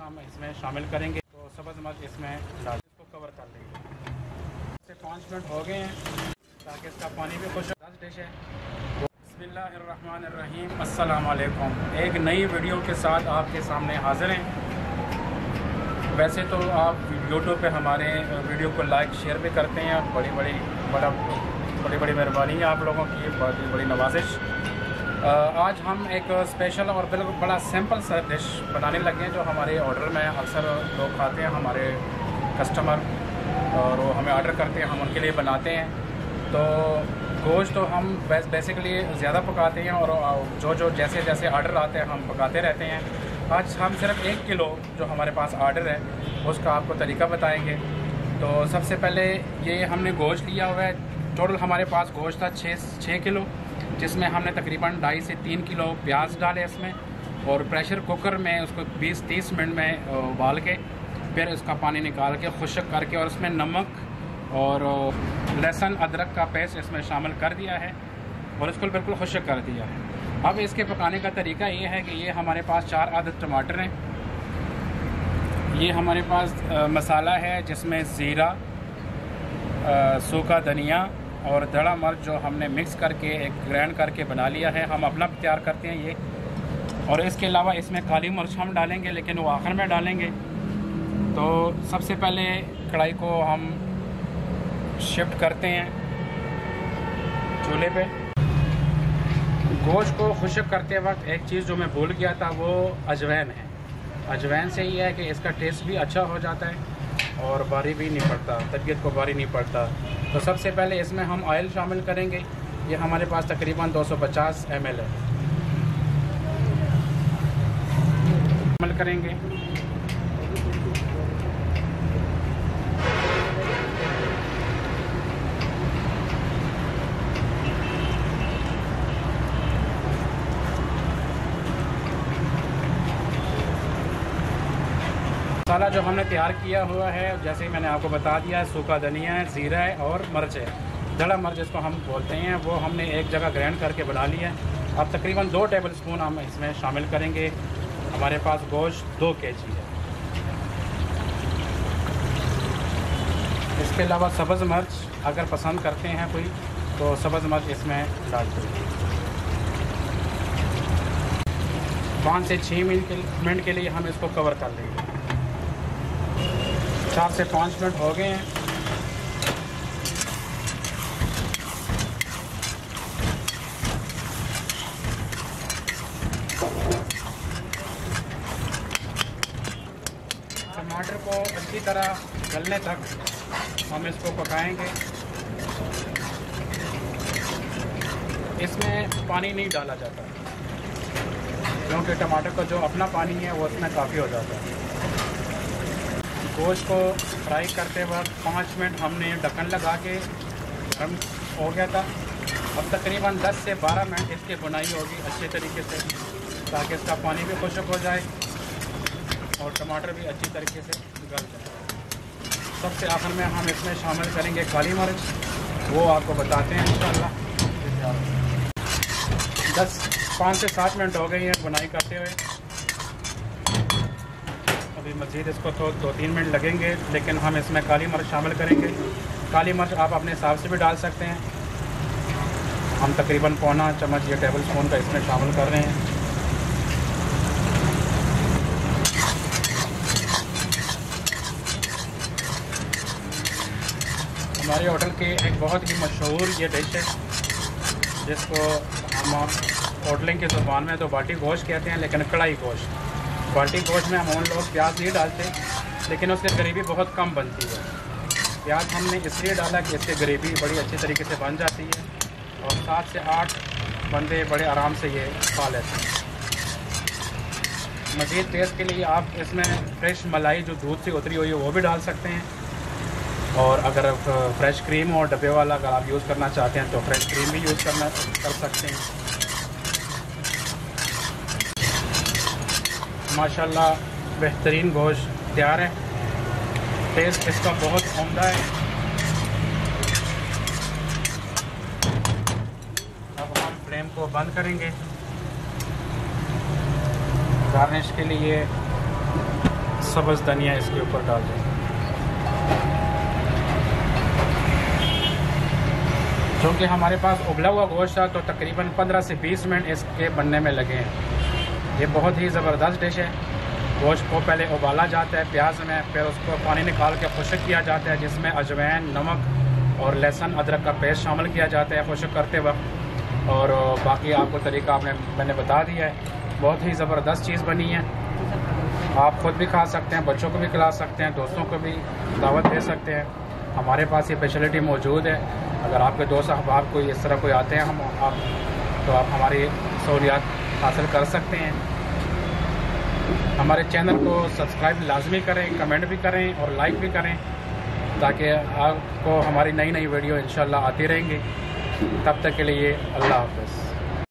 हम इसमें शामिल करेंगे। तो सब्ज़ मिर्च इसमें डाल, इसको कवर कर लेंगे। से 5 मिनट हो गए हैं ताकि इसका पानी भी खुश। 10 डिश है। बिस्मिल्लाहिर्रहमानिर्रहीम, अस्सलाम वालेकुम। एक नई वीडियो के साथ आपके सामने हाज़िर हैं। वैसे तो आप यूट्यूब पे हमारे वीडियो को लाइक शेयर भी करते हैं, बड़ी बड़ी मेहरबानी है आप लोगों की, बड़ी बड़ी नवाजिश। आज हम एक स्पेशल और बिल्कुल बड़ा सिंपल सा डिश बनाने लगे हैं जो हमारे ऑर्डर में अक्सर लोग खाते हैं, हमारे कस्टमर, और वो हमें ऑर्डर करते हैं, हम उनके लिए बनाते हैं। तो गोश्त तो हम बेसिकली ज़्यादा पकाते हैं और जो जैसे जैसे ऑर्डर आते हैं हम पकाते रहते हैं। आज हम सिर्फ 1 किलो जो हमारे पास ऑर्डर है उसका आपको तरीका बताएंगे। तो सबसे पहले ये हमने गोश्त लिया हुआ है। टोटल हमारे पास गोश्त था 6 किलो, जिसमें हमने तकरीबन 2.5 से 3 किलो प्याज डाले इसमें, और प्रेशर कुकर में उसको 20-30 मिनट में उबाल के फिर उसका पानी निकाल के खुश्क करके और उसमें नमक और लहसुन अदरक का पेस्ट इसमें शामिल कर दिया है और इसको बिल्कुल खुश्क कर दिया है। अब इसके पकाने का तरीका ये है कि ये हमारे पास 4 अदद टमाटर हैं, ये हमारे पास मसाला है जिसमें ज़ीरा, सूखा धनिया और दड़ा मिर्च जो हमने मिक्स करके एक ग्राइंड करके बना लिया है, हम अपना तैयार करते हैं ये। और इसके अलावा इसमें काली मिर्च हम डालेंगे, लेकिन वो आखिर में डालेंगे। तो सबसे पहले कढ़ाई को हम शिफ्ट करते हैं चूल्हे पे। गोश्त को खुश्क करते वक्त एक चीज़ जो मैं भूल गया था वो अजवाइन है। अजवाइन से ये है कि इसका टेस्ट भी अच्छा हो जाता है और भारी भी नहीं पड़ता, तबीयत को भारी नहीं पड़ता। तो सबसे पहले इसमें हम ऑयल शामिल करेंगे। ये हमारे पास तकरीबन 250 ml है, शामिल करेंगे। मसाला जो हमने तैयार किया हुआ है, जैसे मैंने आपको बता दिया है, सूखा धनिया है, ज़ीरा है और मिर्च है, दड़ा मिर्च जिसको हम बोलते हैं, वो हमने एक जगह ग्राइंड करके बना लिया है। अब तकरीबन 2 टेबलस्पून हम इसमें शामिल करेंगे। हमारे पास गोश्त 2 kg है। इसके अलावा सब्ज़ मिर्च अगर पसंद करते हैं कोई तो सब्ज़ मिर्च इसमें डाल देंगे। 5 से 6 मिनट के लिए हम इसको कवर कर लेंगे। 4 से 5 मिनट हो गए हैं। टमाटर को अच्छी तरह गलने तक हम इसको पकाएंगे। इसमें पानी नहीं डाला जाता क्योंकि टमाटर का जो अपना पानी है वो इसमें काफ़ी हो जाता है। गोश्त को फ्राई करते वक्त 5 मिनट हमने ढक्कन लगा के गर्म हो गया था। अब तकरीबन 10 से 12 मिनट इसकी बुनाई होगी अच्छे तरीके से, ताकि इसका पानी भी खुश्क हो जाए और टमाटर भी अच्छी तरीके से गल जाए। सबसे आखिर में हम इसमें शामिल करेंगे काली मिर्च, वो आपको बताते हैं इंशाल्लाह। 5 से 7 मिनट हो गए हैं बुनाई करते हुए। अभी मज़ीद इसको तो 2-3 मिनट लगेंगे, लेकिन हम इसमें काली मिर्च शामिल करेंगे। काली मिर्च आप अपने हिसाब से भी डाल सकते हैं। हम तकरीबन पौना चम्मच या टेबल स्पून का इसमें शामिल कर रहे हैं। हमारे होटल के एक बहुत ही मशहूर ये डिश है जिसको हम होटलिंग की ज़ुबान में तो बाटी गोश्त कहते हैं, लेकिन कढ़ाई गोश्त। बाटी गोश्त में हम उन लोग प्याज नहीं डालते, लेकिन उसकी ग्रेवी बहुत कम बनती है। प्याज हमने इसलिए डाला कि इसकी ग्रेवी बड़ी अच्छी तरीके से बन जाती है और 7 से 8 बंदे बड़े आराम से ये खा लेते हैं। मज़ीद टेस्ट के लिए आप इसमें फ्रेश मलाई जो दूध से उतरी हुई है वो भी डाल सकते हैं, और अगर फ्रेश क्रीम और डब्बे वाला अगर आप यूज़ करना चाहते हैं तो फ्रेश क्रीम भी यूज़ कर सकते हैं। माशाल्लाह बेहतरीन गोश्त तैयार है, टेस्ट इसका बहुत उम्दा है। अब हम फ्लेम को बंद करेंगे। गार्निश के लिए सब्ज़ धनिया इसके ऊपर डाल दें। क्योंकि हमारे पास उबला हुआ गोश्त था तो तकरीबन 15 से 20 मिनट इसके बनने में लगे हैं। ये बहुत ही ज़बरदस्त डिश है। गोश्त को पहले उबाला जाता है प्याज में, फिर उसको पानी निकाल के खुश्क किया जाता है, जिसमें अजवाइन, नमक और लहसुन अदरक का पेस्ट शामिल किया जाता है खुश्क करते वक्त। और बाकी आपको तरीका मैंने बता दिया है। बहुत ही ज़बरदस्त चीज़ बनी है। आप ख़ुद भी खा सकते हैं, बच्चों को भी खिला सकते हैं, दोस्तों को भी दावत दे सकते हैं। हमारे पास ये फैसिलिटी मौजूद है। अगर आपके दोस्त अहबाब कोई इस तरह कोई आते हैं तो आप हमारी सहूलियात हासिल कर सकते हैं। हमारे चैनल को सब्सक्राइब लाजमी करें, कमेंट भी करें और लाइक भी करें, ताकि आपको हमारी नई वीडियो इंशाल्लाह आती रहेंगी। तब तक के लिए अल्लाह हाफ़िज़।